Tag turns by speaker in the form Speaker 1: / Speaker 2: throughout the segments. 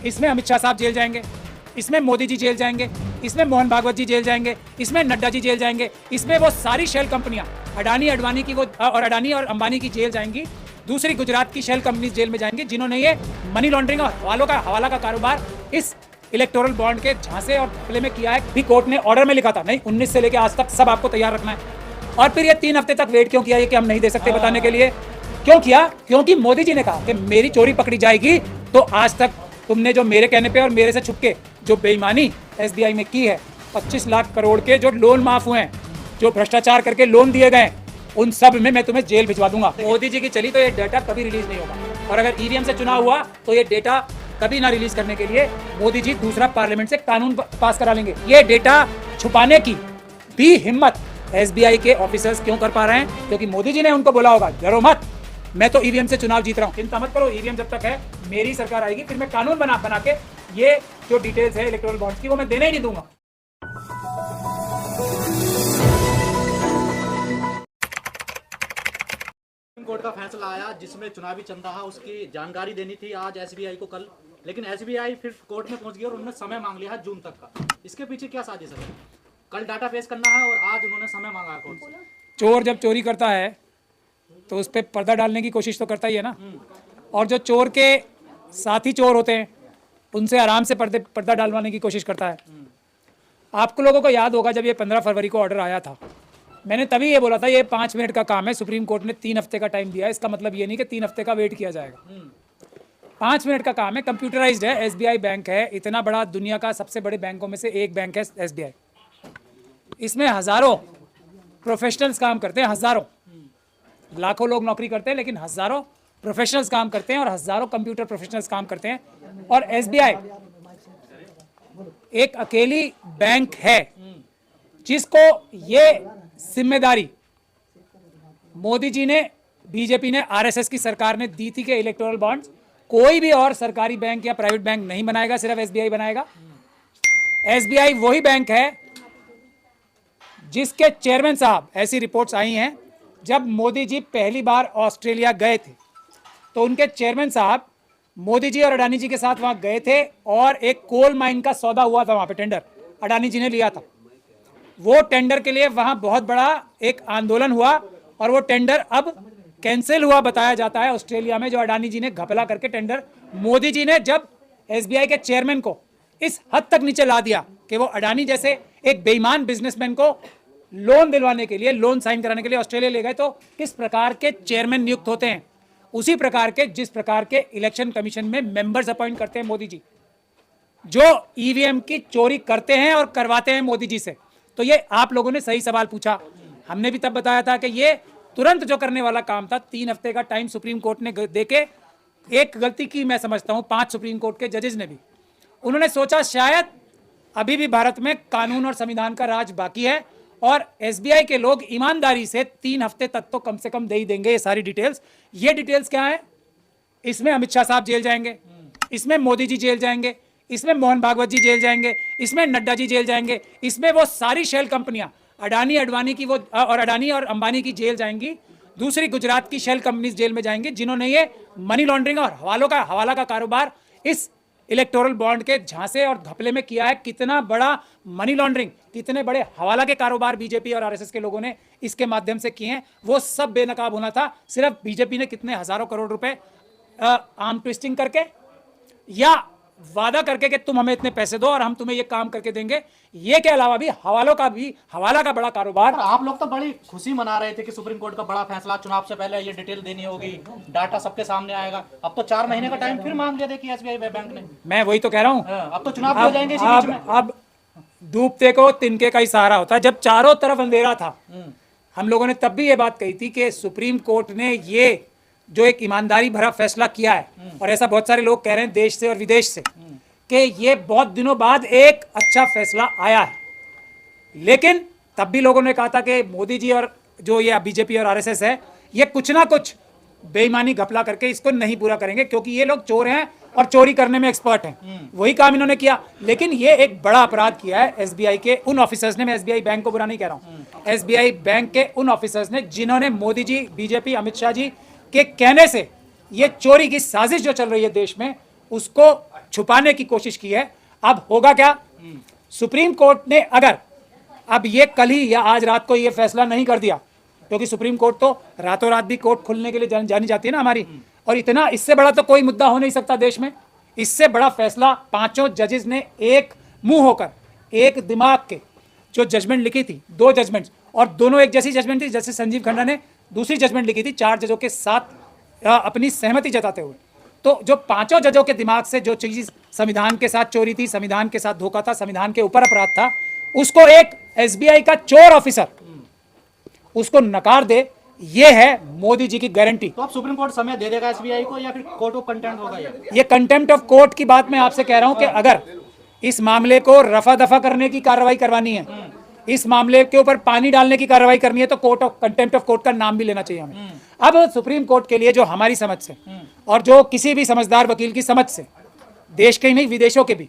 Speaker 1: इसमें अमित शाह साहब जेल जाएंगे, इसमें मोदी जी जेल जाएंगे, इसमें मोहन भागवत जी जेल जाएंगे, इसमें नड्डा जी जेल जाएंगे, इसमें वो सारी शेल कंपनियां अडानी अडवाणी की वो और अडानी और अंबानी की जेल जाएंगी। दूसरी गुजरात की शेल कंपनी जेल में जाएंगी जिन्होंने ये मनी लॉन्ड्रिंग और हवाला का कारोबार इस इलेक्टोरल बॉन्ड के झांसे और घपले में किया है। भी कोर्ट ने ऑर्डर में लिखा था नहीं 19 से लेकर आज तक सब आपको तैयार रखना है। और फिर ये 3 हफ्ते तक वेट क्यों किया ये कि हम नहीं दे सकते बताने के लिए? क्यों किया? क्योंकि मोदी जी ने कहा कि मेरी चोरी पकड़ी जाएगी तो आज तक तुमने जो मेरे कहने पे और मेरे से छुपके जो बेईमानी एसबीआई में की है, 25 लाख करोड़ के जो लोन माफ हुए हैं, जो भ्रष्टाचार करके लोन दिए गए, उन सब में मैं तुम्हें जेल भिजवा दूंगा। मोदी जी की चली तो ये डेटा कभी रिलीज नहीं होगा और अगर ईवीएम से चुनाव हुआ तो ये डेटा कभी ना रिलीज करने के लिए मोदी जी दूसरा पार्लियामेंट से कानून पास करा लेंगे। ये डेटा छुपाने की भी हिम्मत एसबीआई के ऑफिसर्स क्यों कर पा रहे हैं? क्योंकि मोदी जी ने उनको बोला होगा डरो मत, मैं तो ईवीएम से चुनाव जीत रहा हूं, चिंता मत करो, ईवीएम जब तक है मेरी सरकार आएगी फिर मैं कानून बना के ये जो डिटेल्स है इलेक्टोरल बॉन्ड्स की वो मैं देने ही नहीं दूंगा।
Speaker 2: कोर्ट का फैसला आया जिसमें चुनावी चंदा उसकी जानकारी देनी थी आज एसबीआई को कल, लेकिन एसबीआई फिर कोर्ट में पहुंच गई और उन्होंने समय मांग लिया जून तक का। इसके पीछे क्या साजिश है? कल डाटा पेश करना है और आज उन्होंने समय मांगा कोर्ट से।
Speaker 1: चोर जब चोरी करता है तो उस पर पर्दा डालने की कोशिश तो करता ही है ना, और जो चोर के साथी चोर होते हैं उनसे आराम से पर्दा डालवाने की कोशिश करता है। आपको लोगों को याद होगा जब ये 15 फरवरी को ऑर्डर आया था, मैंने तभी ये बोला था ये 5 मिनट का काम है, सुप्रीम कोर्ट ने 3 हफ्ते का टाइम दिया है, इसका मतलब ये नहीं कि 3 हफ्ते का वेट किया जाएगा। 5 मिनट का काम है, कंप्यूटराइज्ड है, एसबीआई बैंक है, इतना बड़ा दुनिया का सबसे बड़े बैंकों में से एक बैंक है एसबीआई। इसमें हजारों प्रोफेशनल्स काम करते हैं, हजारों, लाखों लोग नौकरी करते हैं लेकिन हजारों प्रोफेशनल्स काम करते हैं और हजारों कंप्यूटर प्रोफेशनल्स काम करते हैं। और एसबीआई एक अकेली बैंक है जिसको ये जिम्मेदारी मोदी जी ने, बीजेपी ने, आरएसएस की सरकार ने दी थी कि इलेक्टोरल बॉन्ड्स कोई भी और सरकारी बैंक या प्राइवेट बैंक नहीं बनाएगा, सिर्फ एसबीआई बनाएगा। एसबीआई वही बैंक है जिसके चेयरमैन साहब, ऐसी रिपोर्ट्स आई हैं, जब मोदी जी पहली बार ऑस्ट्रेलिया गए थे तो उनके चेयरमैन साहब मोदी जी और अडानी जी के साथ वहां गए थे और एक कोल माइन का सौदा हुआ था वहां पे, टेंडर अडानी जी ने लिया था। वो टेंडर के लिए वहां बहुत बड़ा एक आंदोलन हुआ और वो टेंडर अब कैंसिल हुआ बताया जाता है ऑस्ट्रेलिया में, जो अडानी जी ने घपला करके टेंडर, मोदी जी ने जब एसबीआई के चेयरमैन को इस हद तक नीचे ला दिया कि वो अडानी जैसे एक बेईमान बिजनेसमैन को लोन दिलवाने के लिए, लोन साइन कराने के लिए ऑस्ट्रेलिया ले गए, तो किस प्रकार के चेयरमैन नियुक्त होते हैं, उसी प्रकार के जिस प्रकार के इलेक्शन कमीशन में मेंबर्स अपॉइंट करते हैं मोदी जी, जो ईवीएम की चोरी करते हैं और करवाते हैं मोदी जी से। तो ये आप लोगों ने सही सवाल पूछा, हमने भी तब बताया था कि ये तुरंत जो करने वाला काम था, 3 हफ्ते का टाइम सुप्रीम कोर्ट ने देके, एक गलती की मैं समझता हूं 5 सुप्रीम कोर्ट के जजेस ने भी, उन्होंने सोचा शायद अभी भी भारत में कानून और संविधान का राज बाकी है और एसबीआई के लोग ईमानदारी से 3 हफ्ते तक तो कम से कम दे ही देंगे ये सारी डिटेल्स। ये डिटेल्स क्या है? इसमें अमित शाह साहब जेल जाएंगे, इसमें मोदी जी जेल जाएंगे, इसमें मोहन भागवत जी जेल जाएंगे, इसमें नड्डा जी जेल जाएंगे, इसमें वो सारी शेल कंपनियां अडानी अडवाणी की वो और अडानी और अंबानी की जेल जाएंगी। दूसरी गुजरात की शेल कंपनीज जेल में जाएंगी जिन्होंने ये मनी लॉन्ड्रिंग और हवाला का कारोबार इस इलेक्टोरल बॉन्ड के झांसे और घपले में किया है। कितना बड़ा मनी लॉन्ड्रिंग, कितने बड़े हवाला के कारोबार बीजेपी और आरएसएस के लोगों ने इसके माध्यम से किए हैं, वो सब बेनकाब होना था। सिर्फ बीजेपी ने कितने हजारों करोड़ रुपए आर्म ट्विस्टिंग करके या वादा करके कि तुम हमें इतने पैसे दो और हम तुम्हें ये काम करके देंगे, ये के अलावा भी हवाला का बड़ा कारोबार।
Speaker 2: आप लोग तो बड़ी खुशी मना रहे थे कि सुप्रीम कोर्ट का बड़ा फैसला, चुनाव से पहले ये डिटेल देनी होगी, डाटा सबके सामने आएगा। अब तो 4 महीने का टाइम फिर मांग लिया देखिए एसबीआई बैंक ने।
Speaker 1: मैं वही तो कह रहा हूँ,
Speaker 2: अब तो चुनाव हो जाएंगे इसी बीच में।
Speaker 1: अब डूबते को तिनके का ही सहारा होता है। जब चारों तरफ अंधेरा था, हम लोगों ने तब भी ये बात कही थी कि सुप्रीम कोर्ट ने ये जो एक ईमानदारी भरा फैसला किया है, और ऐसा बहुत सारे लोग कह रहे हैं देश से और विदेश से, कि ये बहुत दिनों बाद एक अच्छा फैसला आया है। लेकिन तब भी लोगों ने कहा था कि मोदी जी और जो ये बीजेपी और आरएसएस है, ये कुछ ना कुछ बेईमानी घपला करके इसको नहीं पूरा करेंगे, क्योंकि ये लोग चोर हैं और चोरी करने में एक्सपर्ट हैं। वही काम इन्होंने किया। लेकिन ये एक बड़ा अपराध किया है एसबीआई के उन ऑफिसर्स ने, मैं एसबीआई बैंक को बुरा नहीं कह रहा हूँ, एसबीआई बैंक के उन ऑफिसर्स ने जिन्होंने मोदी जी, बीजेपी, अमित शाह जी के कहने से ये चोरी की साजिश जो चल रही है देश में, उसको छुपाने की कोशिश की है। अब होगा क्या, सुप्रीम कोर्ट ने अगर अब ये कल ही या आज रात को ये फैसला नहीं कर दिया, क्योंकि सुप्रीम कोर्ट तो रातों रात भी कोर्ट खुलने के लिए जानी जाती है ना हमारी, और इतना इससे बड़ा तो कोई मुद्दा हो नहीं सकता देश में। इससे बड़ा फैसला पांचों जजेस ने एक मुंह होकर, एक दिमाग के जो जजमेंट लिखी थी, 2 जजमेंट्स, और दोनों एक जैसी जजमेंट थी। जैसे संजीव खन्ना ने दूसरी जजमेंट लिखी थी 4 जजों के साथ अपनी सहमति जताते हुए। तो जो पांचों जजों के दिमाग से जो चीज संविधान के साथ चोरी थी, संविधान के साथ धोखा था, संविधान के ऊपर अपराध था, उसको एक एसबीआई का चोर ऑफिसर उसको नकार दे, ये है मोदी जी की गारंटी।
Speaker 2: तो अब सुप्रीम कोर्ट समय दे देगा एसबीआई को या फिर कोर्ट ऑफ कंटेम्प्ट होगा?
Speaker 1: ये कंटेम्प्ट ऑफ कोर्ट की बात मैं आपसे कह रहा हूं कि अगर इस मामले को रफा दफा करने की कार्रवाई करवानी है, इस मामले के ऊपर पानी डालने की कार्रवाई करनी है, तो court of contempt of court का नाम भी लेना चाहिए हमें। अब सुप्रीम कोर्ट के लिए जो हमारी समझ से और जो किसी भी समझदार वकील की समझ से, देश के ही नहीं विदेशों के भी,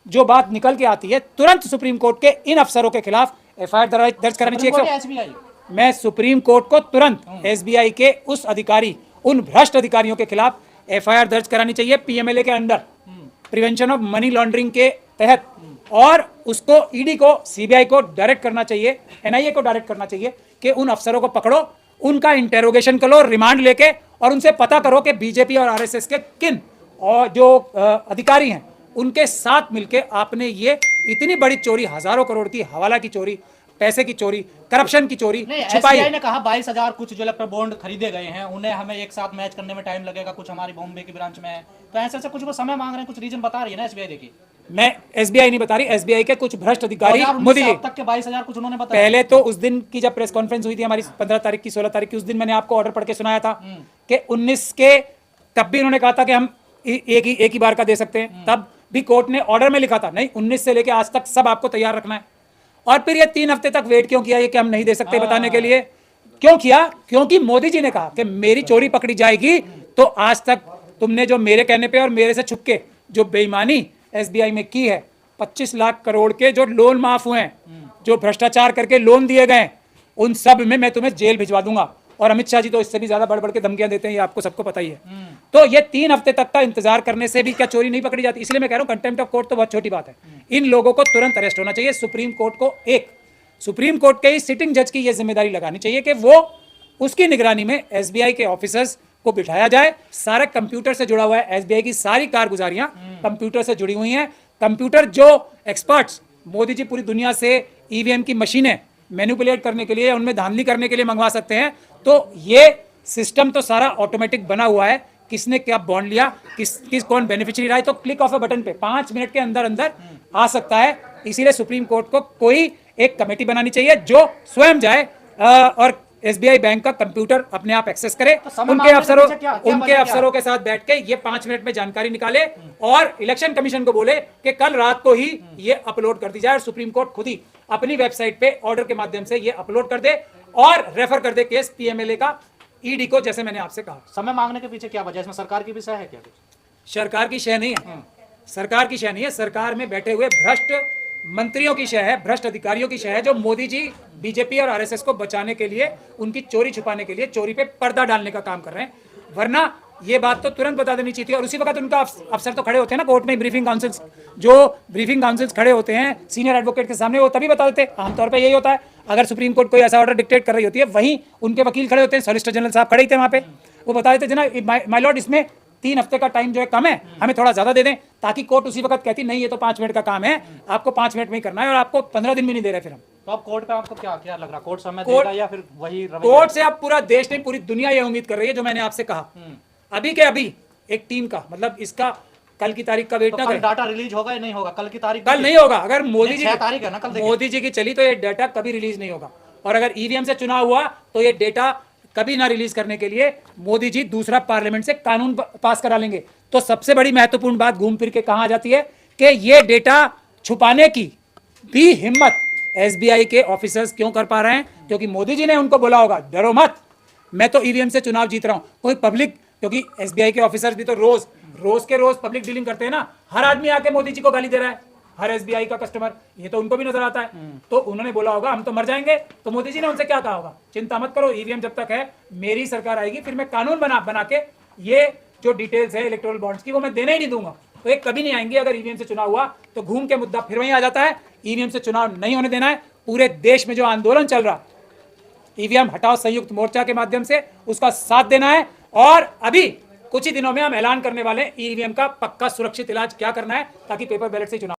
Speaker 1: जो बात निकल के आती है, तुरंत सुप्रीम कोर्ट के इन अफसरों के खिलाफ एफआईआर दर्ज करानी चाहिए।
Speaker 2: एसबीआई,
Speaker 1: मैं सुप्रीम कोर्ट को तुरंत एसबीआई के उस अधिकारी, उन भ्रष्ट अधिकारियों के खिलाफ एफआईआर दर्ज करानी चाहिए पीएमएलए के under, prevention of money laundering के तहत, और उसको ईडी को, सीबीआई को डायरेक्ट करना चाहिए, एनआईए को डायरेक्ट करना चाहिए कि उन अफसरों को पकड़ो, उनका इंटेरोगेशन करो रिमांड लेके, और उनसे पता करो कि बीजेपी और आरएसएस के किन और जो अधिकारी हैं उनके साथ मिलके आपने ये इतनी बड़ी चोरी, हजारों करोड़ की हवाला की चोरी, पैसे की चोरी, करप्शन की चोरी छिपाई।
Speaker 2: एसबीआई ने कहा 22,000 कुछ जो इलेक्ट्रल बॉन्ड खरीदे गए हैं, उन्हें हमें एक साथ मैच करने में टाइम लगेगा, कुछ हमारी बॉम्बे की ब्रांच में है, तो ऐसे कुछ वो समय मांग रहे हैं, कुछ रीजन बता रही है ना एसबीआई। देखिए,
Speaker 1: मैं एसबीआई नहीं बता रही, एसबीआई के कुछ भ्रष्ट अधिकारी मोदी जी
Speaker 2: तक के 22,000 कुछ उन्होंने बताया।
Speaker 1: पहले तो उस दिन की जब प्रेस कॉन्फ्रेंस हुई थी हमारी 15 तारीख की, 16 तारीख की, उस दिन मैंने आपको ऑर्डर पढ़ के सुनाया था कि 19 के, तब भी उन्होंने कहा था कि हम एक ही बार का दे सकते हैं, तब भी कोर्ट ने ऑर्डर में लिखा था नहीं, 19 से लेकर आज तक सब आपको तैयार रखना है। और फिर ये 3 हफ्ते तक वेट क्यों किया ये कि हम नहीं दे सकते बताने के लिए? क्यों किया? क्योंकि मोदी जी ने कहा कि मेरी चोरी पकड़ी जाएगी, तो आज तक तुमने जो मेरे कहने पे और मेरे से छुप के जो बेईमानी एसबीआई में की है, 25 लाख करोड़ के जो लोन माफ हुए हैं, जो भ्रष्टाचार करके लोन दिए गए, उन सब में मैं तुम्हें जेल भिजवा दूंगा। और अमित शाह जी तो इससे भी ज्यादा बढ़ के धमकियां देते हैं, ये आपको सबको पता ही है। तो ये 3 हफ्ते तक का इंतजार करने से भी क्या चोरी नहीं पकड़ी जाती? इसलिए मैं कह रहा हूं कंटेम्प्ट ऑफ कोर्ट तो बहुत छोटी बात है, इन लोगों को तुरंत अरेस्ट होना चाहिए। सुप्रीम कोर्ट को, एक सुप्रीम कोर्ट के ही सिटिंग जज की यह जिम्मेदारी लगानी चाहिए कि वो उसकी निगरानी में एसबीआई के ऑफिसर्स को बिठाया जाए। सारे कंप्यूटर से जुड़ा हुआ है, एसबीआई की सारी कारगुजारियां कंप्यूटर से जुड़ी हुई हैं। कंप्यूटर जो एक्सपर्ट्स मोदी जी पूरी दुनिया से ईवीएम की मशीनें मैनिपुलेट करने के लिए, उनमें धांधली करने के लिए मंगवा सकते हैं, तो ये सिस्टम तो सारा ऑटोमेटिक बना हुआ है। किसने क्या बॉन्ड लिया, किस कौन बेनिफिशियरी रहा है, तो क्लिक ऑफ अ बटन पे 5 मिनट के अंदर अंदर आ सकता है। इसीलिए सुप्रीम कोर्ट को कोई एक कमेटी बनानी चाहिए जो स्वयं जाए और एसबीआई बैंक का कंप्यूटर अपने आप एक्सेस करे, उनके अफसरों के साथ बैठ के ये 5 मिनट में जानकारी निकाले और इलेक्शन कमीशन को बोले कि कल रात को ही ये अपलोड कर दी जाए, और सुप्रीम कोर्ट खुद ही अपनी वेबसाइट पे ऑर्डर के माध्यम से ये अपलोड कर दे और रेफर कर दे केस पीएमएलए का ईडी को, जैसे मैंने आपसे कहा।
Speaker 2: समय मांगने के पीछे क्या वजह? इसमें सरकार की भी सह है क्या? कुछ
Speaker 1: सरकार की शय नहीं है, सरकार की शय नहीं है, सरकार में बैठे हुए भ्रष्ट मंत्रियों की शय है, भ्रष्ट अधिकारियों की शय है, जो मोदी जी बीजेपी और आरएसएस को बचाने के लिए, उनकी चोरी छुपाने के लिए, चोरी पे पर्दा डालने का काम कर रहे हैं। वरना ये बात तो तुरंत बता देनी चाहिए थी। और उसी वक्त उनका अफसर तो खड़े होते हैं ना कोर्ट में, ब्रीफिंग काउंसिल्स, जो ब्रीफिंग काउंसिल्स खड़े होते हैं सीनियर एडवोकेट के सामने, वो तभी बता देते हैं। आमतौर पर यही होता है, अगर सुप्रीम कोर्ट कोई ऐसा ऑर्डर डिक्टेट कर रही होती है, वहीं उनके वकील खड़े होते हैं, सॉलिसिटर जनरल साहब खड़े थे वहाँ पे, वो बता देते जना माय लॉर्ड इसमें 3 हफ्ते का टाइम जो है कम है, हमें थोड़ा ज्यादा दे दें, ताकि कोर्ट उसी वक्त कहती नहीं ये तो 5 मिनट का काम है, आपको 5 मिनट में ही करना है, और आपको 15 दिन भी नहीं दे रहे फिर हम।
Speaker 2: तो अब कोर्ट पे आपको क्या लग रहा, कोर्ट समय देगा या फिर वही
Speaker 1: कोर्ट से अब पूरा देश नहीं, पूरी दुनिया ये उम्मीद कर रही है, जो मैंने आपसे कहा अभी के अभी एक टीम का, मतलब इसका कल की तारीख का वेट ना करें।
Speaker 2: डाटा रिलीज होगा या नहीं होगा? कल की तारीख,
Speaker 1: कल नहीं होगा। अगर मोदी जी
Speaker 2: 6 तारीख है ना, कल
Speaker 1: मोदी जी की चली तो ये डाटा कभी रिलीज नहीं होगा, और अगर ईवीएम से चुनाव हुआ तो ये डेटा कभी ना रिलीज करने के लिए मोदी जी दूसरा पार्लियामेंट से कानून पास करा लेंगे। तो सबसे बड़ी महत्वपूर्ण बात घूम फिर के कहां आ जाती है कि ये डेटा छुपाने की भी हिम्मत एसबीआई के ऑफिसर्स क्यों कर पा रहे हैं? क्योंकि मोदी जी ने उनको बोला होगा डरो मत, मैं तो ईवीएम से चुनाव जीत रहा हूं। कोई पब्लिक, क्योंकि एसबीआई के ऑफिसर्स भी तो रोज पब्लिक डीलिंग करते हैं ना, हर आदमी आके मोदी जी को गाली दे रहा है, हर एसबीआई का कस्टमर, ये तो उनको भी नजर आता है। तो उन्होंने बोला होगा हम तो मर जाएंगे, तो मोदी जी ने उनसे क्या कहा होगा, चिंता मत करो, ईवीएम जब तक है, मेरी सरकार आएगी, फिर मैं कानून बना के ये जो डिटेल्स है इलेक्टोरल बॉन्ड्स की वो मैं देने ही नहीं दूंगा। तो ये कभी नहीं आएंगे। अगर ईवीएम से चुनाव हुआ तो घूम के मुद्दा फिर वहीं आ जाता है, ईवीएम से चुनाव नहीं होने देना है। पूरे देश में जो आंदोलन चल रहा, ईवीएम हटाओ संयुक्त मोर्चा के माध्यम से, उसका साथ देना है। और अभी कुछ ही दिनों में हम ऐलान करने वाले ईवीएम का पक्का सुरक्षित इलाज क्या करना है, ताकि पेपर बैलेट से चुनाव